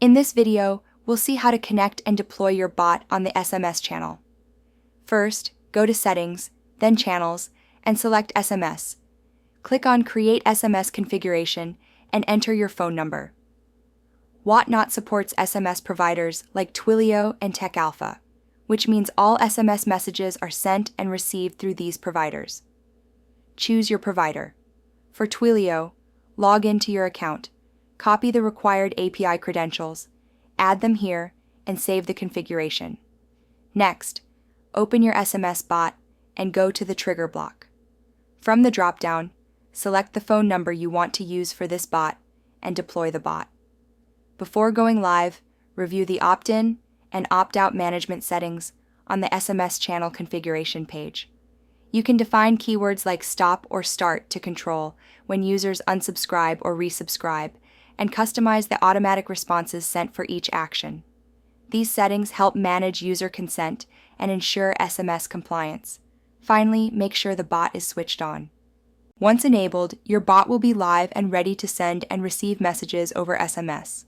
In this video, we'll see how to connect and deploy your bot on the SMS channel. First, go to Settings, then Channels, and select SMS. Click on Create SMS Configuration and enter your phone number. WotNot supports SMS providers like Twilio and TechAlpha, which means all SMS messages are sent and received through these providers. Choose your provider. For Twilio, log into your account, copy the required API credentials, add them here, and save the configuration. Next, open your SMS bot and go to the trigger block. From the dropdown, select the phone number you want to use for this bot and deploy the bot. Before going live, review the opt-in and opt-out management settings on the SMS channel configuration page. You can define keywords like stop or start to control when users unsubscribe or resubscribe, and customize the automatic responses sent for each action. These settings help manage user consent and ensure SMS compliance. Finally, make sure the bot is switched on. Once enabled, your bot will be live and ready to send and receive messages over SMS.